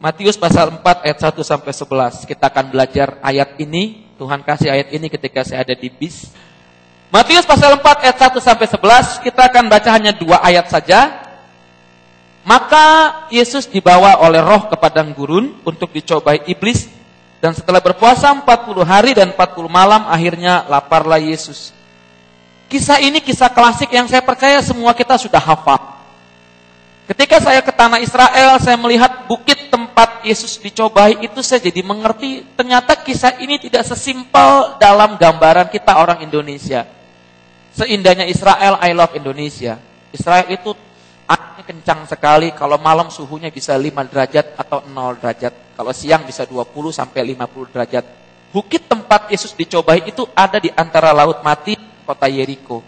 Matius pasal 4 ayat 1 sampai 11. Kita akan belajar ayat ini. Tuhan kasih ayat ini ketika saya ada di bis. Matius pasal 4 ayat 1 sampai 11. Kita akan baca hanya 2 ayat saja. Maka Yesus dibawa oleh roh ke padang gurun untuk dicobai iblis. Dan setelah berpuasa 40 hari dan 40 malam, akhirnya laparlah Yesus. Kisah ini kisah klasik yang saya percaya semua kita sudah hafal. Ketika saya ke tanah Israel, saya melihat bukit tempat Yesus dicobai, itu saya jadi mengerti ternyata kisah ini tidak sesimpel dalam gambaran kita orang Indonesia. Seindahnya Israel, I love Indonesia. Israel itu anginnya kencang sekali, kalau malam suhunya bisa 5 derajat atau 0 derajat. Kalau siang bisa 20 sampai 50 derajat. Bukit tempat Yesus dicobai itu ada di antara Laut Mati, kota Yeriko.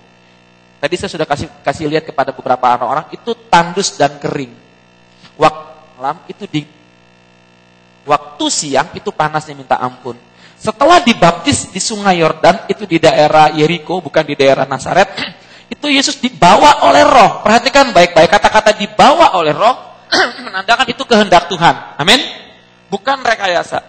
Tadi saya sudah kasih lihat kepada beberapa orang-orang, itu tandus dan kering. Waktu malam itu waktu siang itu panasnya minta ampun. Setelah dibaptis di Sungai Yordan, itu di daerah Yeriko, bukan di daerah Nazaret, itu Yesus dibawa oleh roh. Perhatikan baik-baik, kata-kata dibawa oleh roh, menandakan itu kehendak Tuhan. Amin. Bukan rekayasa.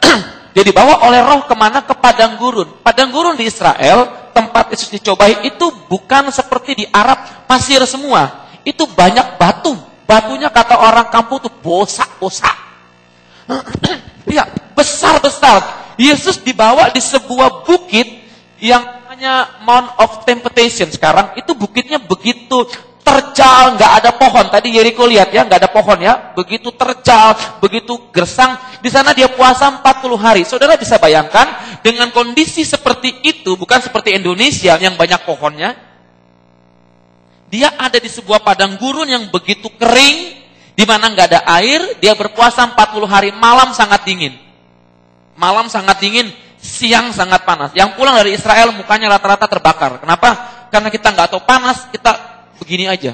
Dia dibawa oleh roh kemana? Ke padang gurun. Padang gurun di Israel, tempat Yesus dicobai itu bukan seperti di Arab, pasir semua. Itu banyak batu. Batunya kata orang kampung itu bosak-bosak. Iya, besar-besar. Yesus dibawa di sebuah bukit yang namanya Mount of Temptation sekarang. Itu bukitnya begitu terjal, nggak ada pohon. Tadi Yeriko lihat ya, nggak ada pohon ya. Begitu terjal, begitu gersang. Di sana dia puasa 40 hari. Saudara bisa bayangkan dengan kondisi seperti itu, bukan seperti Indonesia yang banyak pohonnya. Dia ada di sebuah padang gurun yang begitu kering, di mana nggak ada air. Dia berpuasa 40 hari, malam sangat dingin. Malam sangat dingin, siang sangat panas. Yang pulang dari Israel mukanya rata-rata terbakar. Kenapa? Karena kita nggak tahu panas, kita begini aja.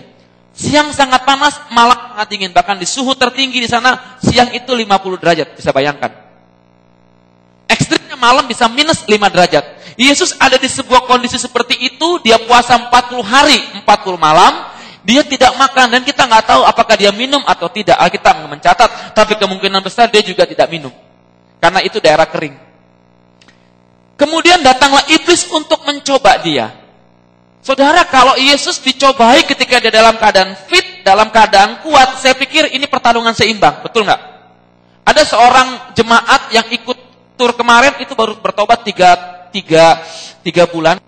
Siang sangat panas, malam sangat dingin. Bahkan di suhu tertinggi di sana, siang itu 50 derajat. Bisa bayangkan. Ekstrimnya malam bisa minus 5 derajat. Yesus ada di sebuah kondisi seperti itu. Dia puasa 40 hari, 40 malam. Dia tidak makan dan kita nggak tahu apakah dia minum atau tidak. Alkitab mencatat, tapi kemungkinan besar dia juga tidak minum. Karena itu daerah kering. Kemudian datanglah iblis untuk mencoba dia. Saudara, kalau Yesus dicobai ketika dia dalam keadaan fit, dalam keadaan kuat, saya pikir ini pertarungan seimbang, betul nggak? Ada seorang jemaat yang ikut tur kemarin, itu baru bertobat 3 bulan.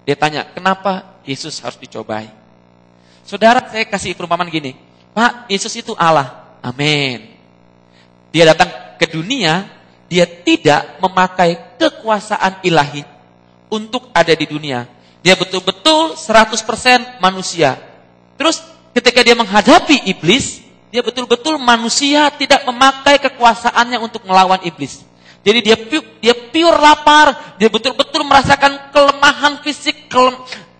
Dia tanya, kenapa Yesus harus dicobai? Saudara, saya kasih perumpamaan gini, Pak, Yesus itu Allah, amin. Dia datang ke dunia, dia tidak memakai kekuasaan ilahi untuk ada di dunia. Dia betul-betul 100% manusia. Terus ketika dia menghadapi iblis, dia betul-betul manusia, tidak memakai kekuasaannya untuk melawan iblis. Jadi dia pure lapar, dia betul-betul merasakan kelemahan fisik,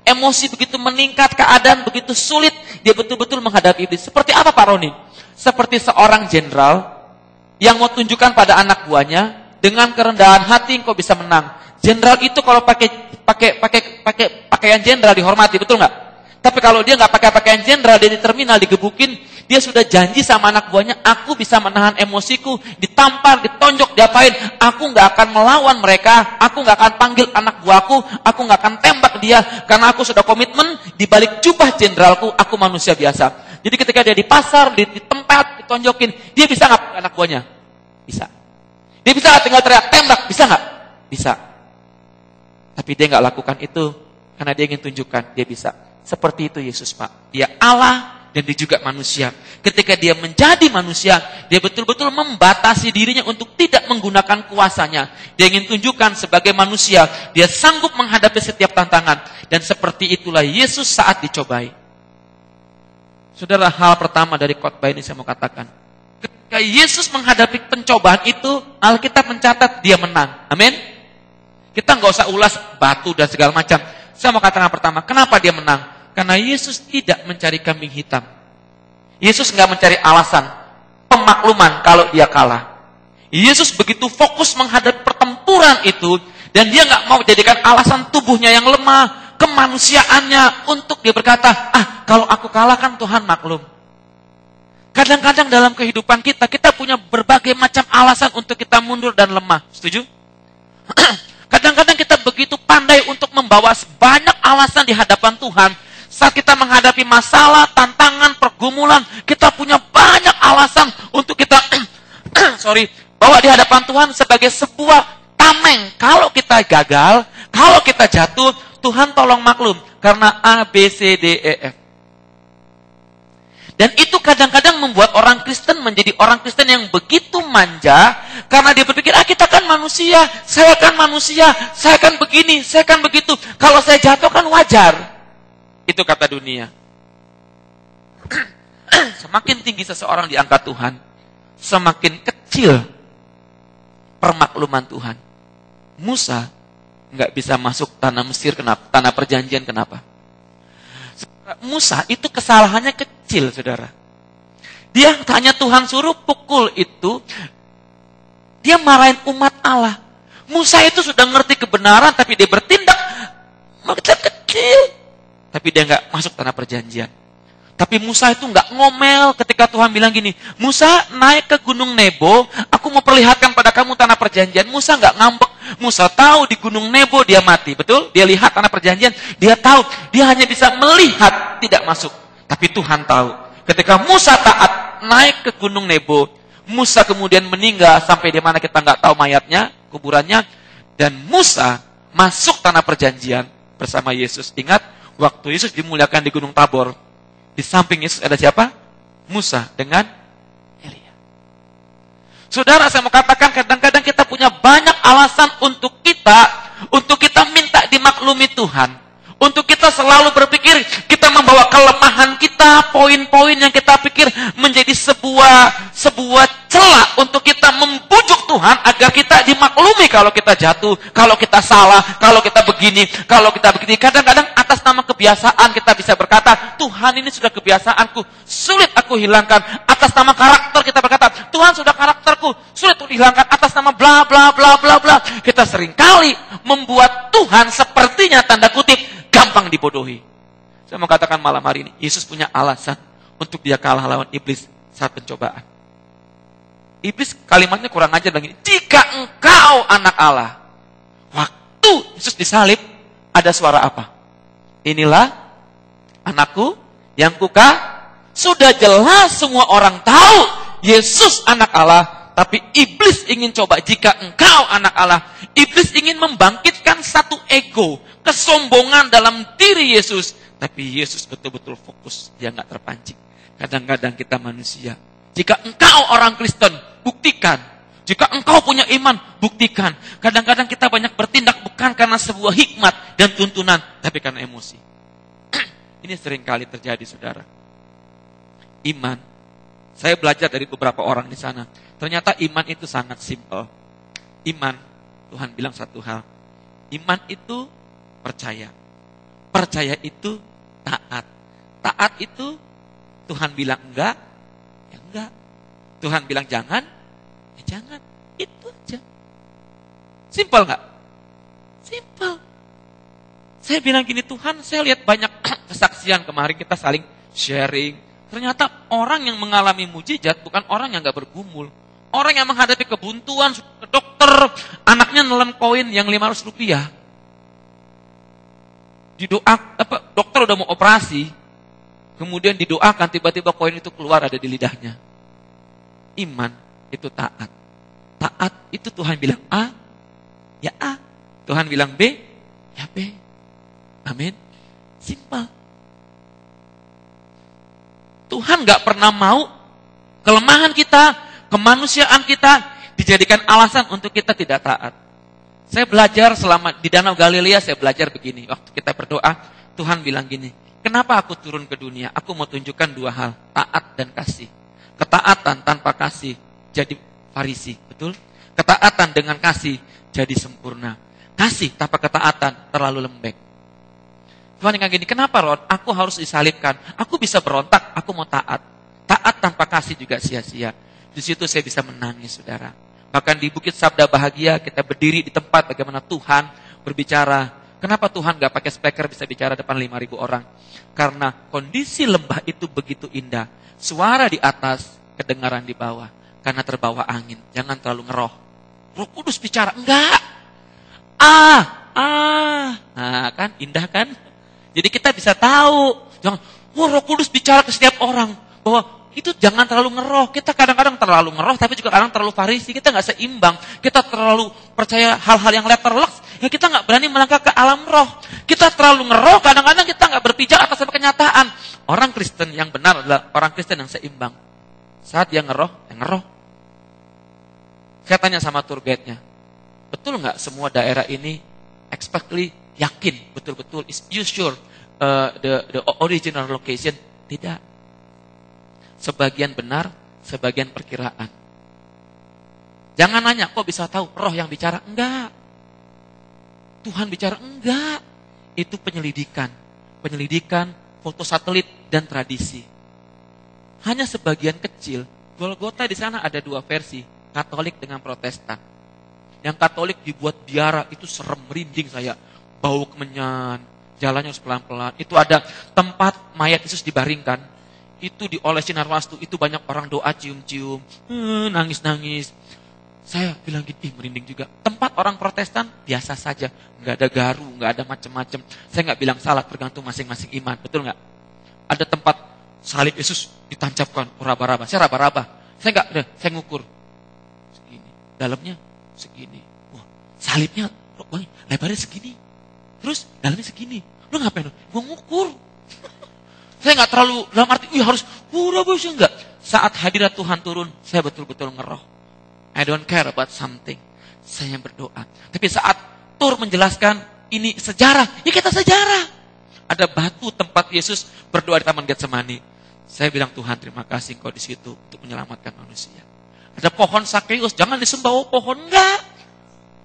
emosi begitu meningkat, keadaan begitu sulit, dia betul-betul menghadapi iblis. Seperti apa Pak Roni? Seperti seorang jenderal yang mau tunjukkan pada anak buahnya, dengan kerendahan hati engkau bisa menang. Jenderal itu kalau pakai pakaian jenderal dihormati, betul nggak? Tapi kalau dia nggak pakai pakaian jenderal, dia di terminal digebukin, dia sudah janji sama anak buahnya, aku bisa menahan emosiku, ditampar, ditonjok, diapain, aku nggak akan melawan mereka, aku nggak akan panggil anak buahku, aku nggak akan tembak dia, karena aku sudah komitmen di balik jubah jenderalku, aku manusia biasa. Jadi ketika dia di pasar, di tempat, ditonjokin, dia bisa nggak anak buahnya? Bisa. Dia bisa nggak tinggal teriak tembak? Bisa nggak? Bisa. Tapi dia nggak lakukan itu karena dia ingin tunjukkan dia bisa. Seperti itu Yesus, Pak. Dia Allah dan dia juga manusia. Ketika dia menjadi manusia, dia betul-betul membatasi dirinya untuk tidak menggunakan kuasanya. Dia ingin tunjukkan sebagai manusia, dia sanggup menghadapi setiap tantangan. Dan seperti itulah Yesus saat dicobai. Saudara, hal pertama dari khotbah ini saya mau katakan. Ketika Yesus menghadapi pencobaan itu, Alkitab mencatat dia menang. Amin. Kita nggak usah ulas batu dan segala macam. Saya mau katakan pertama, kenapa dia menang? Karena Yesus tidak mencari kambing hitam. Yesus nggak mencari alasan pemakluman kalau dia kalah. Yesus begitu fokus menghadapi pertempuran itu, dan dia nggak mau jadikan alasan tubuhnya yang lemah, kemanusiaannya untuk dia berkata, kalau aku kalah kan Tuhan maklum. Kadang-kadang dalam kehidupan kita, kita punya berbagai macam alasan untuk kita mundur dan lemah. Setuju? Kadang-kadang kita begitu pandai untuk membawa banyak alasan di hadapan Tuhan. Saat kita menghadapi masalah, tantangan, pergumulan, kita punya banyak alasan untuk kita bawa di hadapan Tuhan sebagai sebuah tameng. Kalau kita gagal, kalau kita jatuh, Tuhan tolong maklum. Karena A, B, C, D, E, F. Dan itu kadang-kadang membuat orang Kristen menjadi orang Kristen yang begitu manja. Karena dia berpikir, kita kan manusia, saya kan manusia, saya kan begini, saya kan begitu. Kalau saya jatuh kan wajar. Itu kata dunia. Semakin tinggi seseorang diangkat Tuhan, semakin kecil permakluman Tuhan. Musa nggak bisa masuk tanah Mesir, kenapa? Tanah perjanjian, kenapa? Musa itu kesalahannya kecil, saudara. Dia hanya Tuhan suruh pukul itu, dia marahin umat Allah. Musa itu sudah ngerti kebenaran, tapi dia bertindak kecil. Tapi dia nggak masuk tanah perjanjian. Tapi Musa itu nggak ngomel ketika Tuhan bilang gini, Musa naik ke gunung Nebo, aku mau perlihatkan pada kamu tanah perjanjian. Musa nggak ngambek. Musa tahu di gunung Nebo dia mati, betul? Dia lihat tanah perjanjian, dia tahu dia hanya bisa melihat, tidak masuk. Tapi Tuhan tahu. Ketika Musa taat naik ke gunung Nebo, Musa kemudian meninggal sampai di mana kita nggak tahu mayatnya, kuburannya, dan Musa masuk tanah perjanjian bersama Yesus. Ingat, waktu Yesus dimuliakan di Gunung Tabor, di samping Yesus ada siapa? Musa dengan Elia. Saudara, saya mau katakan kadang-kadang kita punya banyak alasan untuk kita minta dimaklumi Tuhan. Untuk kita selalu berpikir, kita membawa kelemahan kita, poin-poin yang kita pikir menjadi sebuah celah untuk kita membujuk Tuhan agar kita dimaklumi kalau kita jatuh, kalau kita salah, kalau kita begini, kalau kita begini. Kadang-kadang atas nama kebiasaan kita bisa berkata, Tuhan ini sudah kebiasaanku, sulit aku hilangkan. Atas nama karakter kita berkata, Tuhan sudah karakterku, sulit untuk dihilangkan. Atas nama bla bla bla bla bla. Kita seringkali membuat Tuhan sepertinya tanda kutip gampang dibodohi. Saya mau katakan malam hari ini, Yesus punya alasan untuk dia kalah lawan iblis saat pencobaan. Iblis kalimatnya kurang ajar lagi. Jika engkau anak Allah. Waktu Yesus disalib, ada suara apa? Inilah anakku yang sudah jelas semua orang tahu Yesus anak Allah. Tapi iblis ingin coba, jika engkau anak Allah. Iblis ingin membangkitkan satu ego, kesombongan dalam diri Yesus. Tapi Yesus betul-betul fokus, dia nggak terpancing. Kadang-kadang kita manusia. Jika engkau orang Kristen, buktikan. Jika engkau punya iman, buktikan. Kadang-kadang kita banyak bertindak bukan karena sebuah hikmat dan tuntunan, tapi karena emosi. Ini sering kali terjadi, saudara. Iman. Saya belajar dari beberapa orang di sana. Ternyata iman itu sangat simpel. Iman, Tuhan bilang satu hal. Iman itu percaya. Percaya itu taat. Taat itu Tuhan bilang enggak, ya enggak. Tuhan bilang jangan, ya jangan. Itu aja. Simpel enggak? Simpel. Saya bilang gini, Tuhan, saya lihat banyak kesaksian kemarin kita saling sharing. Ternyata orang yang mengalami mujizat bukan orang yang enggak bergumul. Orang yang menghadapi kebuntuan, ke dokter, anaknya nelen koin yang 500 rupiah. Dokter udah mau operasi, kemudian didoakan, tiba-tiba koin itu keluar ada di lidahnya. Iman itu taat. Taat itu Tuhan bilang A, ya A. Tuhan bilang B, ya B. Amin. Simpel. Tuhan gak pernah mau kelemahan kita, kemanusiaan kita dijadikan alasan untuk kita tidak taat. Saya belajar selama di Danau Galilea, saya belajar begini. Waktu kita berdoa, Tuhan bilang gini, kenapa aku turun ke dunia? Aku mau tunjukkan dua hal, taat dan kasih. Ketaatan tanpa kasih jadi Farisi, betul? Ketaatan dengan kasih jadi sempurna. Kasih tanpa ketaatan terlalu lembek. Tuhan yang gini, kenapa Ron? Aku harus disalibkan. Aku bisa berontak, aku mau taat. Taat tanpa kasih juga sia-sia. Di situ saya bisa menangis, saudara. Bahkan di Bukit Sabda Bahagia kita berdiri di tempat bagaimana Tuhan berbicara, Kenapa Tuhan gak pakai speaker bisa bicara depan 5.000 orang? Karena kondisi lembah itu begitu indah. Suara di atas, kedengaran di bawah. Karena terbawa angin. Jangan terlalu ngeroh. Roh Kudus bicara, enggak. Nah kan, indah kan? Jadi kita bisa tahu. Jangan, Roh Kudus bicara ke setiap orang. Bahwa itu jangan terlalu ngeroh. Kita kadang-kadang terlalu ngeroh, tapi juga kadang terlalu farisi. Kita gak seimbang. Kita terlalu percaya hal-hal yang letterleks. Ya kita gak berani melangkah ke alam roh. Kita terlalu ngeroh, kadang-kadang kita gak berpijak atas kenyataan. Orang Kristen yang benar adalah orang Kristen yang seimbang. Saat dia ngeroh, ya ngeroh. Saya tanya sama tour guide-nya, betul gak semua daerah ini expectly yakin, betul-betul, is you sure the original location? Tidak. Sebagian benar, sebagian perkiraan. Jangan nanya, kok bisa tahu? Roh yang bicara? Enggak. Tuhan bicara? Enggak. Itu penyelidikan. Penyelidikan, foto satelit, dan tradisi. Hanya sebagian kecil. Golgota di sana ada 2 versi, Katolik dengan Protestan. Yang Katolik dibuat biara, itu serem, merinding saya. Bau kemenyan, jalannya harus pelan-pelan. Itu ada tempat mayat Yesus dibaringkan. Itu dioles sinar wastu, itu banyak orang doa cium-cium, nangis-nangis. Saya bilang gini, merinding juga. Tempat orang Protestan biasa saja, nggak ada garu, nggak ada macam-macam. Saya nggak bilang salah, tergantung masing-masing iman, betul nggak? Ada tempat salib Yesus ditancapkan, raba-raba. Saya raba-raba, saya ngukur segini, dalamnya segini. Wah, salibnya lebarnya segini, terus dalamnya segini. Lu ngapain? Gua ngukur. Saya nggak terlalu dalam arti, harus pura-pura enggak. Saat hadirat Tuhan turun, saya betul-betul ngeroh. I don't care about something. Saya berdoa. Tapi saat tur menjelaskan ini sejarah, ya kita sejarah. Ada batu tempat Yesus berdoa di Taman Getsemani. Saya bilang, Tuhan terima kasih Engkau di situ untuk menyelamatkan manusia. Ada pohon Sakeus, jangan disembah pohon, enggak.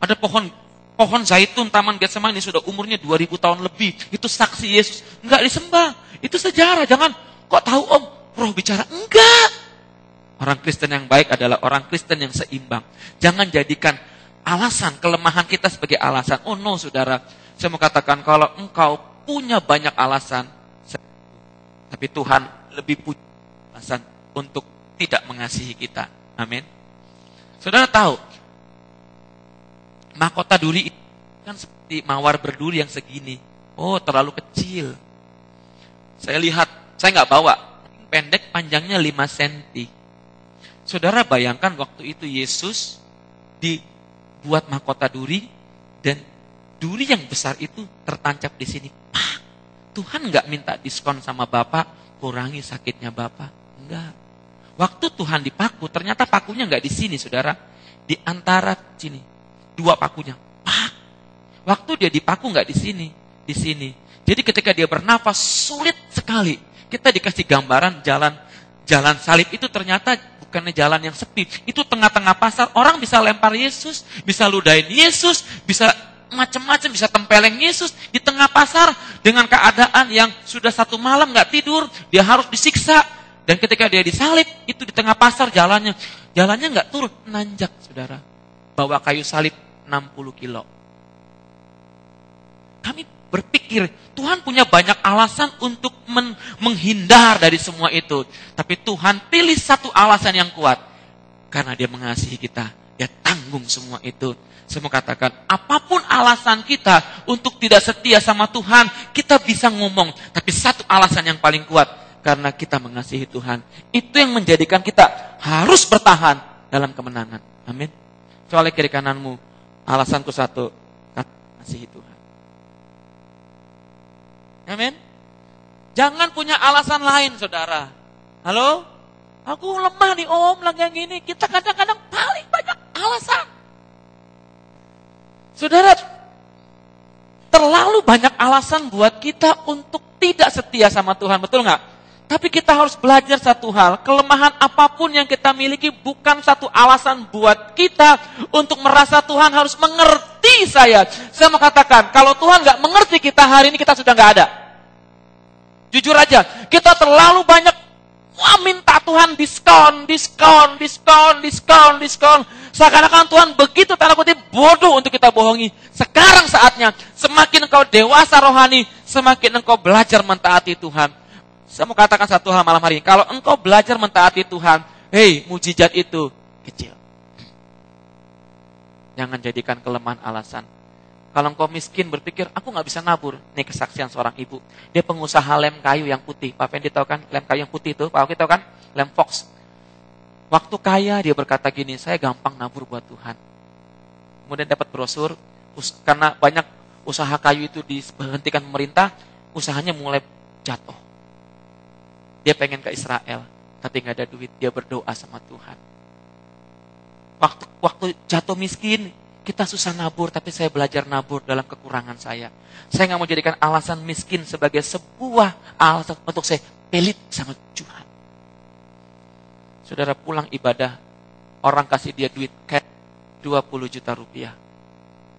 Ada pohon zaitun Taman Getsemani sudah umurnya 2000 tahun lebih. Itu saksi Yesus, enggak disembah. Itu sejarah, jangan, kok tahu Om, roh bicara? Enggak. Orang Kristen yang baik adalah orang Kristen yang seimbang. Jangan jadikan alasan, kelemahan kita sebagai alasan. Oh no, saudara, saya mau katakan kalau engkau punya banyak alasan, tapi Tuhan lebih punya alasan untuk tidak mengasihi kita. Amin. Saudara tahu, mahkota duri itu kan seperti mawar berduri yang segini. Oh, terlalu kecil. Saya lihat, saya nggak bawa, pendek panjangnya 5 cm. Saudara bayangkan waktu itu Yesus dibuat mahkota duri, dan duri yang besar itu tertancap di sini. Tuhan nggak minta diskon sama Bapak, kurangi sakitnya Bapak. Enggak. Waktu Tuhan dipaku, ternyata pakunya nggak di sini, saudara. Di antara sini, 2 pakunya. Waktu dia dipaku nggak di sini, di sini. Jadi ketika dia bernafas sulit sekali. Kita dikasih gambaran jalan salib itu ternyata bukannya jalan yang sepi. Itu tengah-tengah pasar, orang bisa lempar Yesus, bisa ludahin Yesus, bisa macam-macam, bisa tempeleng Yesus di tengah pasar dengan keadaan yang sudah 1 malam nggak tidur, dia harus disiksa. Dan ketika dia disalib, itu di tengah pasar jalannya nggak turun, nanjak, saudara. Bawa kayu salib 60 kilo. Kami berpikir, Tuhan punya banyak alasan untuk menghindar dari semua itu. Tapi Tuhan pilih satu alasan yang kuat. Karena dia mengasihi kita, dia tanggung semua itu. Saya mau katakan, apapun alasan kita untuk tidak setia sama Tuhan, kita bisa ngomong. Tapi satu alasan yang paling kuat, karena kita mengasihi Tuhan. Itu yang menjadikan kita harus bertahan dalam kemenangan. Amin. Soalnya kiri kananmu, alasanku satu, mengasihi Tuhan. Amin. Jangan punya alasan lain, saudara. Halo? Aku lemah nih Om, lagi yang gini. Kita kadang-kadang paling banyak alasan. Saudara, terlalu banyak alasan buat kita untuk tidak setia sama Tuhan, betul nggak? Tapi kita harus belajar satu hal, kelemahan apapun yang kita miliki bukan satu alasan buat kita untuk merasa Tuhan harus mengerti saya. Saya mau katakan, kalau Tuhan nggak mengerti kita hari ini, kita sudah nggak ada. Jujur aja, kita terlalu banyak minta Tuhan diskon. Seakan-akan Tuhan begitu tanda kutip bodoh untuk kita bohongi. Sekarang saatnya, semakin engkau dewasa rohani, semakin engkau belajar mentaati Tuhan. Saya mau katakan satu hal malam hari ini. Kalau engkau belajar mentaati Tuhan, mujizat itu kecil. Jangan jadikan kelemahan alasan. Kalau engkau miskin berpikir, aku gak bisa nabur. Ini kesaksian seorang ibu. Dia pengusaha lem kayu yang putih. Pak Fendi tahu kan lem kayu yang putih itu? Pak Oki tahu kan? Lem Fox. Waktu kaya dia berkata gini, saya gampang nabur buat Tuhan. Kemudian dapat brosur, karena banyak usaha kayu itu diberhentikan pemerintah, usahanya mulai jatuh. Dia pengen ke Israel, tapi gak ada duit. Dia berdoa sama Tuhan. Waktu jatuh miskin, kita susah nabur, tapi saya belajar nabur dalam kekurangan saya. Saya gak mau jadikan alasan miskin sebagai sebuah alasan untuk saya pelit sama Tuhan. Saudara pulang ibadah, orang kasih dia duit kayak 20 juta rupiah.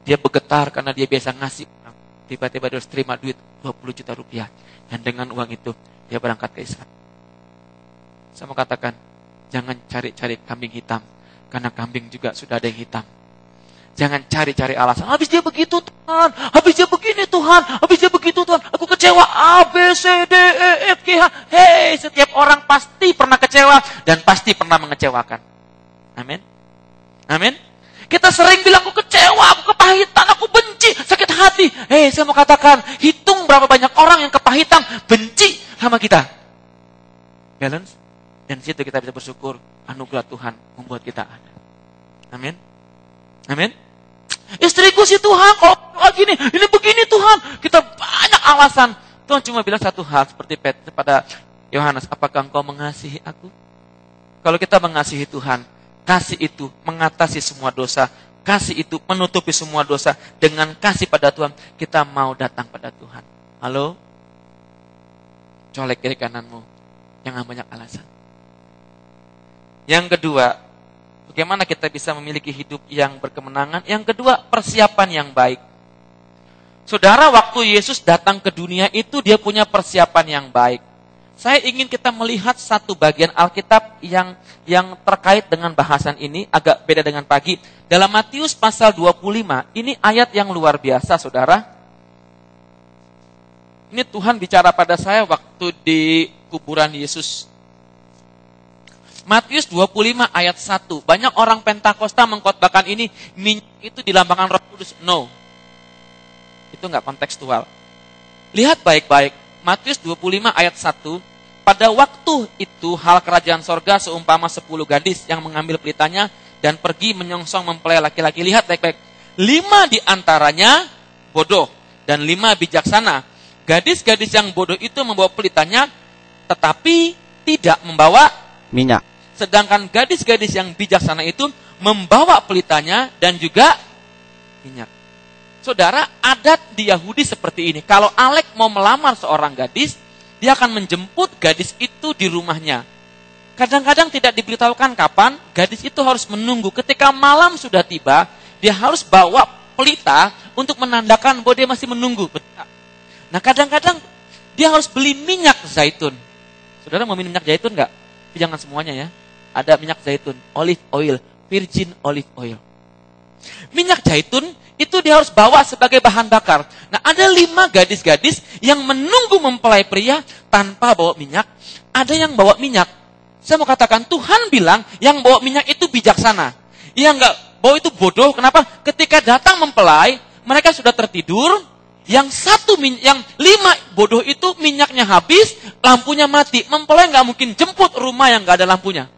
Dia bergetar karena dia biasa ngasih. Tiba-tiba dia harus terima duit 20 juta rupiah. Dan dengan uang itu, dia berangkat ke Israel. Saya mau katakan, jangan cari-cari kambing hitam. Karena kambing juga sudah ada yang hitam. Jangan cari-cari alasan. Habis dia begitu Tuhan, habis dia begini Tuhan, habis dia begitu Tuhan. Aku kecewa A, B, C, D, E, F, G, H. Hei, setiap orang pasti pernah kecewa dan pasti pernah mengecewakan. Amin. Amin. Kita sering bilang aku kecewa, aku kepahitan, aku benci, sakit hati. Hei, saya mau katakan, hitung berapa banyak orang yang kepahitan, benci sama kita. Balance. Dan situ kita bisa bersyukur, anugerah Tuhan membuat kita ada. Amin. Amin. Istriku sih Tuhan, kalau gini, ini begini Tuhan. Kita banyak alasan. Tuhan cuma bilang satu hal seperti pada Yohanes, apakah engkau mengasihi aku? Kalau kita mengasihi Tuhan, kasih itu mengatasi semua dosa. Kasih itu menutupi semua dosa. Dengan kasih pada Tuhan, kita mau datang pada Tuhan. Halo? Colek kiri kananmu. Jangan banyak alasan. Yang kedua, bagaimana kita bisa memiliki hidup yang berkemenangan? Yang kedua, persiapan yang baik. Saudara, waktu Yesus datang ke dunia itu dia punya persiapan yang baik. Saya ingin kita melihat satu bagian Alkitab yang terkait dengan bahasan ini, agak beda dengan pagi. Dalam Matius pasal 25, ini ayat yang luar biasa, saudara. Ini Tuhan bicara pada saya waktu di kuburan Yesus. Matius 25 ayat 1. Banyak orang Pentakosta mengkhotbahkan ini, minyak itu dilambangkan Roh Kudus. No. Itu enggak kontekstual. Lihat baik-baik. Matius 25 ayat 1. Pada waktu itu hal kerajaan sorga seumpama 10 gadis yang mengambil pelitanya dan pergi menyongsong mempelai laki-laki. Lihat baik-baik. 5 di antaranya bodoh dan 5 bijaksana. Gadis-gadis yang bodoh itu membawa pelitanya tetapi tidak membawa minyak. Sedangkan gadis-gadis yang bijaksana itu membawa pelitanya dan juga minyak. Saudara, adat di Yahudi seperti ini. Kalau Alek mau melamar seorang gadis, dia akan menjemput gadis itu di rumahnya. Kadang-kadang tidak diberitahukan kapan, gadis itu harus menunggu. Ketika malam sudah tiba, dia harus bawa pelita untuk menandakan bahwa dia masih menunggu. Nah, kadang-kadang dia harus beli minyak zaitun. Saudara mau minum minyak zaitun enggak? Tapi jangan semuanya ya. Ada minyak zaitun, olive oil, virgin olive oil. Minyak zaitun itu dia harus bawa sebagai bahan bakar. Nah, ada 5 gadis-gadis yang menunggu mempelai pria tanpa bawa minyak. Ada yang bawa minyak. Saya mau katakan, Tuhan bilang yang bawa minyak itu bijaksana. Yang enggak bawa itu bodoh. Kenapa? Ketika datang mempelai, mereka sudah tertidur. Yang 5 bodoh itu minyaknya habis, lampunya mati. Mempelai enggak mungkin jemput rumah yang enggak ada lampunya.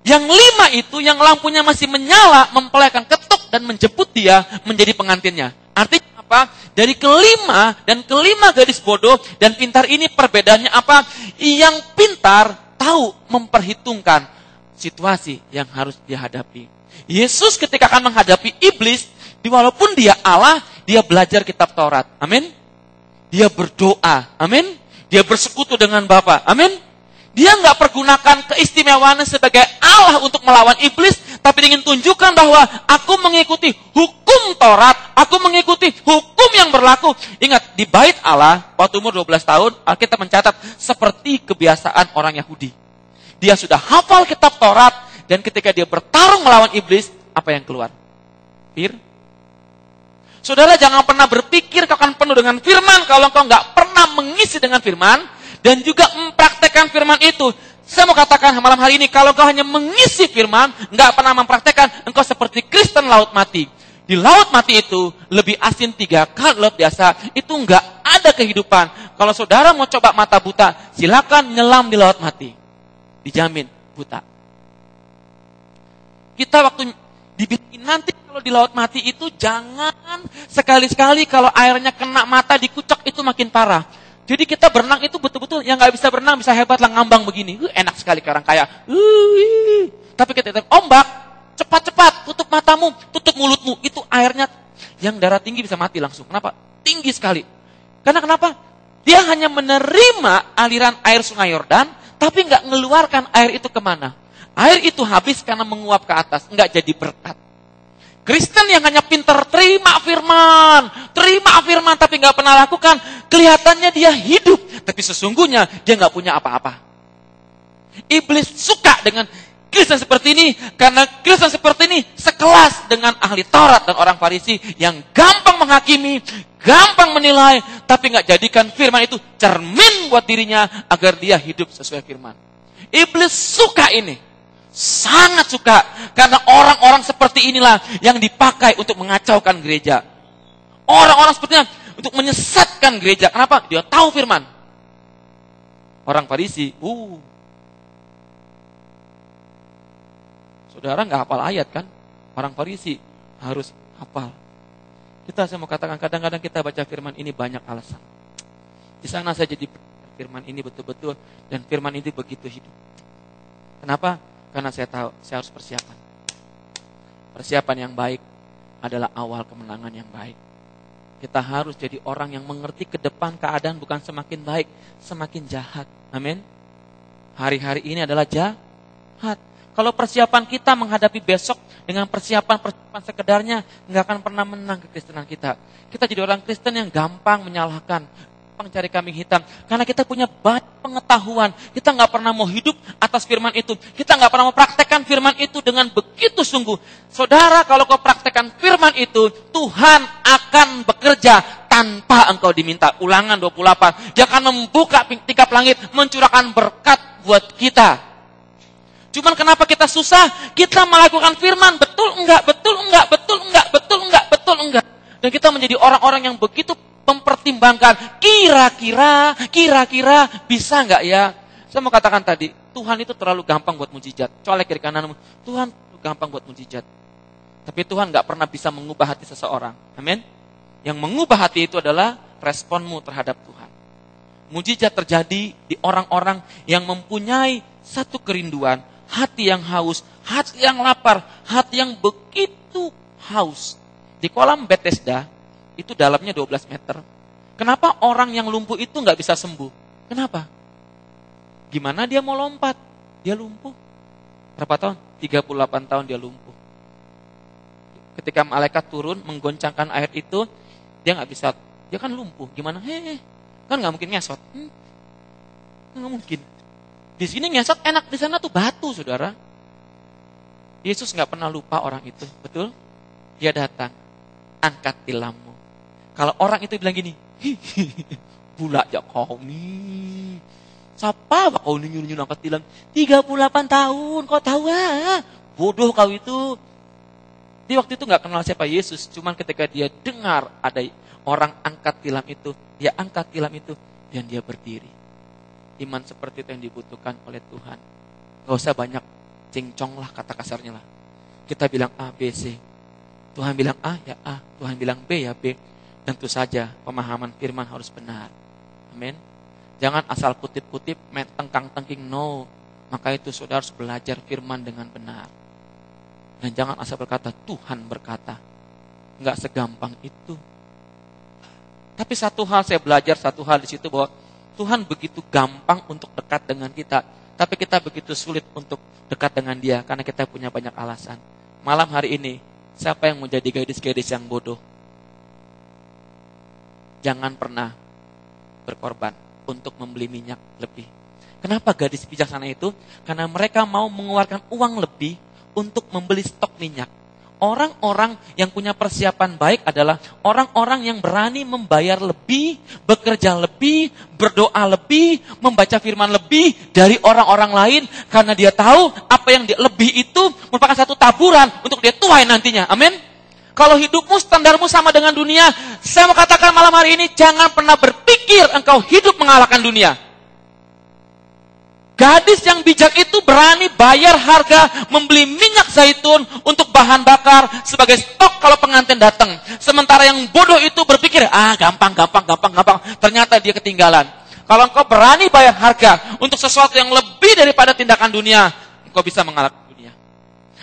Yang 5 itu, yang lampunya masih menyala, mempelai akan ketuk dan menjemput dia menjadi pengantinnya. Artinya apa? Dari kelima dan kelima gadis bodoh dan pintar ini perbedaannya apa? Yang pintar tahu memperhitungkan situasi yang harus dia hadapi. Yesus ketika akan menghadapi iblis, walaupun dia Allah, dia belajar kitab Taurat. Amin. Dia berdoa. Amin. Dia bersekutu dengan Bapa. Amin. Dia nggak pergunakan keistimewaannya sebagai Allah untuk melawan iblis, tapi ingin tunjukkan bahwa aku mengikuti hukum Taurat, aku mengikuti hukum yang berlaku. Ingat, di bait Allah, waktu umur 12 tahun, Alkitab mencatat seperti kebiasaan orang Yahudi. Dia sudah hafal kitab Taurat, Dan ketika dia bertarung melawan iblis, apa yang keluar? Saudara jangan pernah berpikir kau akan penuh dengan firman kalau kau nggak pernah mengisi dengan firman dan juga mempraktekkan firman itu. Saya mau katakan malam hari ini, kalau kau hanya mengisi firman, nggak pernah mempraktekkan, engkau seperti Kristen laut mati. Di laut mati itu lebih asin 3 kali laut biasa, itu nggak ada kehidupan. Kalau saudara mau coba mata buta, silakan nyelam di laut mati, dijamin buta. Kita waktu dibikin nanti kalau di laut mati itu jangan sekali-sekali kalau airnya kena mata dikucek itu makin parah. Jadi kita berenang itu betul-betul yang nggak bisa berenang bisa hebat lah ngambang begini. Enak sekali karang kaya. Tapi kita ombak cepat-cepat tutup matamu, tutup mulutmu. Itu airnya yang darah tinggi bisa mati langsung. Kenapa? Tinggi sekali. Karena kenapa? Dia hanya menerima aliran air sungai Yordan, tapi nggak ngeluarkan air itu kemana. Air itu habis karena menguap ke atas, nggak jadi berkat. Kristen yang hanya pintar terima firman tapi nggak pernah lakukan, kelihatannya dia hidup, tapi sesungguhnya dia nggak punya apa-apa. Iblis suka dengan Kristen seperti ini, karena Kristen seperti ini sekelas dengan ahli Taurat dan orang Farisi yang gampang menghakimi, gampang menilai, tapi nggak jadikan firman itu cermin buat dirinya agar dia hidup sesuai firman. Iblis suka ini. Sangat suka, karena orang-orang seperti inilah yang dipakai untuk mengacaukan gereja. Orang-orang sepertinya untuk menyesatkan gereja. Kenapa? Dia tahu firman. Orang Farisi, saudara nggak hafal ayat kan? Orang Farisi harus hafal. Saya mau katakan kadang-kadang kita baca firman ini banyak alasan. Di sana saya jadi firman ini betul-betul, dan firman ini begitu hidup. Kenapa? Karena saya tahu, saya harus persiapan. Persiapan yang baik adalah awal kemenangan yang baik. Kita harus jadi orang yang mengerti ke depan keadaan bukan semakin baik, semakin jahat. Amin. Hari-hari ini adalah jahat. Kalau persiapan kita menghadapi besok dengan persiapan sekedarnya, nggak akan pernah menang kekristenan kita. Kita jadi orang Kristen yang gampang menyalahkan, cari kambing hitam, karena kita punya banyak pengetahuan. Kita nggak pernah mau hidup atas firman itu. Kita nggak pernah mau praktekkan firman itu dengan begitu sungguh. Saudara, kalau kau praktekkan firman itu, Tuhan akan bekerja tanpa engkau diminta. Ulangan 28. Dia akan membuka tingkap langit, mencurahkan berkat buat kita. Cuman kenapa kita susah? Kita melakukan firman, betul enggak, betul enggak, betul enggak, betul enggak, betul enggak. Dan kita menjadi orang-orang yang begitu mempertimbangkan, kira-kira bisa nggak ya? Saya mau katakan tadi, Tuhan itu terlalu gampang buat mujizat. Colek kiri kananmu, Tuhan gampang buat mujizat. Tapi Tuhan nggak pernah bisa mengubah hati seseorang. Amin. Yang mengubah hati itu adalah responmu terhadap Tuhan. Mujizat terjadi di orang-orang yang mempunyai satu kerinduan, hati yang haus, hati yang lapar, hati yang begitu haus. Di kolam Bethesda itu dalamnya 12 meter. Kenapa orang yang lumpuh itu nggak bisa sembuh? Kenapa? Gimana dia mau lompat? Dia lumpuh. Berapa tahun? 38 tahun dia lumpuh. Ketika malaikat turun menggoncangkan air itu, dia nggak bisa. Dia kan lumpuh. Gimana? Kan nggak mungkin ngesot. Nggak mungkin. Di sini ngesot enak, di sana tuh batu, saudara. Yesus nggak pernah lupa orang itu, betul? Dia datang, angkat tilammu. Kalau orang itu bilang gini, bula ya kau nih. Siapa kau nyuruh angkat tilam? 38 tahun, kau tahu bodoh kau itu. Di waktu itu gak kenal siapa Yesus, cuman ketika dia dengar ada orang angkat tilam itu, dia angkat tilam itu, dan dia berdiri. Iman seperti itu yang dibutuhkan oleh Tuhan. Gak usah banyak cincong lah, kata kasarnya lah. Kita bilang A, B, C. Tuhan bilang A, ya A. Tuhan bilang B, ya B. Tentu saja pemahaman firman harus benar. Amin. Jangan asal kutip-kutip, main tengkang-tengking, no. Maka itu saudara harus belajar firman dengan benar. Dan jangan asal berkata, Tuhan berkata. Enggak segampang itu. Tapi satu hal saya belajar, satu hal di situ bahwa Tuhan begitu gampang untuk dekat dengan kita. Tapi kita begitu sulit untuk dekat dengan dia karena kita punya banyak alasan. Malam hari ini, siapa yang mau jadi gadis-gadis yang bodoh? Jangan pernah berkorban untuk membeli minyak lebih. Kenapa gadis bijaksana itu? Karena mereka mau mengeluarkan uang lebih untuk membeli stok minyak. Orang-orang yang punya persiapan baik adalah orang-orang yang berani membayar lebih, bekerja lebih, berdoa lebih, membaca firman lebih dari orang-orang lain. Karena dia tahu apa yang dia lebih itu merupakan satu taburan untuk dia tuai nantinya. Amin. Kalau hidupmu, standarmu sama dengan dunia, saya mau katakan malam hari ini, jangan pernah berpikir engkau hidup mengalahkan dunia. Gadis yang bijak itu berani bayar harga membeli minyak zaitun untuk bahan bakar sebagai stok kalau pengantin datang. Sementara yang bodoh itu berpikir, gampang. Ternyata dia ketinggalan. Kalau engkau berani bayar harga untuk sesuatu yang lebih daripada tindakan dunia, engkau bisa mengalahkan dunia.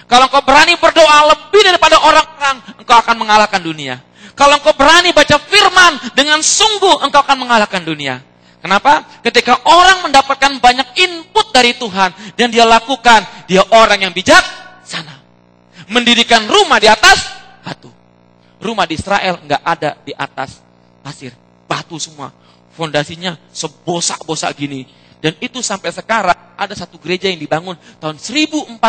Kalau engkau berani berdoa lebih daripada orang-orang, engkau akan mengalahkan dunia. Kalau engkau berani baca firman dengan sungguh, engkau akan mengalahkan dunia. Kenapa? Ketika orang mendapatkan banyak input dari Tuhan dan dia lakukan, dia orang yang bijak sana. Mendirikan rumah di atas batu. Rumah di Israel nggak ada di atas pasir, batu semua. Fondasinya sebosak-bosak gini. Dan itu sampai sekarang ada satu gereja yang dibangun tahun 1400,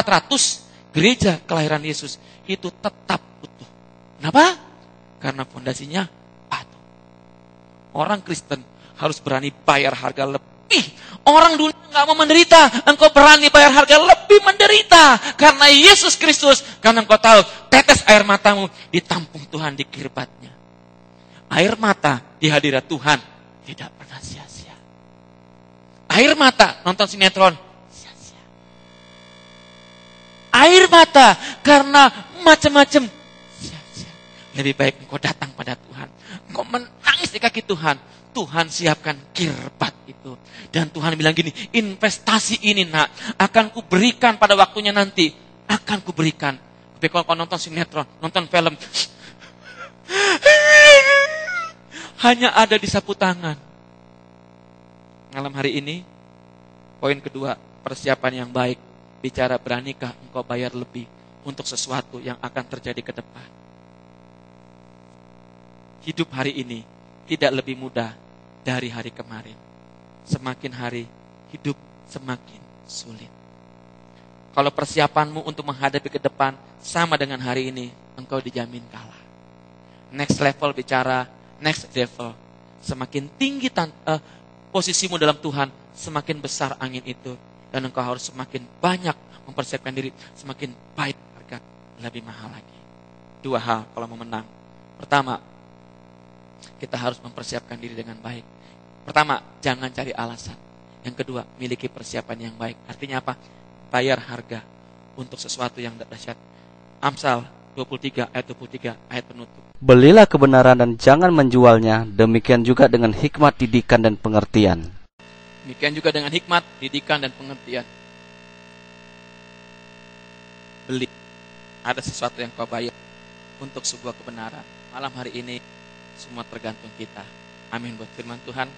gereja kelahiran Yesus itu tetap utuh. Kenapa? Karena fondasinya batu. Orang Kristen harus berani bayar harga lebih. Orang dunia nggak mau menderita, engkau berani bayar harga lebih menderita karena Yesus Kristus. Karena engkau tahu tetes air matamu ditampung Tuhan di kirbatnya. Air mata di hadirat Tuhan tidak pernah sia-sia. Air mata nonton sinetron sia-sia. Air mata karena macam-macam sia-sia. Lebih baik engkau datang pada Tuhan, engkau menangis di kaki Tuhan. Tuhan siapkan kirbat itu. Dan Tuhan bilang gini, investasi ini nak, akan kuberikan pada waktunya nanti. Akan kuberikan. Tapi kalau kau nonton sinetron, nonton film, hanya ada di sapu tangan. Malam hari ini, poin kedua, persiapan yang baik. Bicara beranikah engkau bayar lebih untuk sesuatu yang akan terjadi ke depan. Hidup hari ini tidak lebih mudah dari hari kemarin. Semakin hari, hidup semakin sulit. Kalau persiapanmu untuk menghadapi ke depan sama dengan hari ini, engkau dijamin kalah. Next level bicara, next level. Semakin tinggi posisimu dalam Tuhan, semakin besar angin itu. Dan engkau harus semakin banyak mempersiapkan diri, semakin baik harga, lebih mahal lagi. Dua hal kalau mau menang. Pertama, kita harus mempersiapkan diri dengan baik. Pertama, jangan cari alasan. Yang kedua, miliki persiapan yang baik. Artinya apa? Bayar harga untuk sesuatu yang dahsyat. Amsal 23 ayat 23 ayat penutup. Belilah kebenaran dan jangan menjualnya. Demikian juga dengan hikmat, didikan, dan pengertian. Demikian juga dengan hikmat, didikan, dan pengertian. Beli. Ada sesuatu yang kau bayar untuk sebuah kebenaran. Malam hari ini semua tergantung kita. Amin buat firman Tuhan.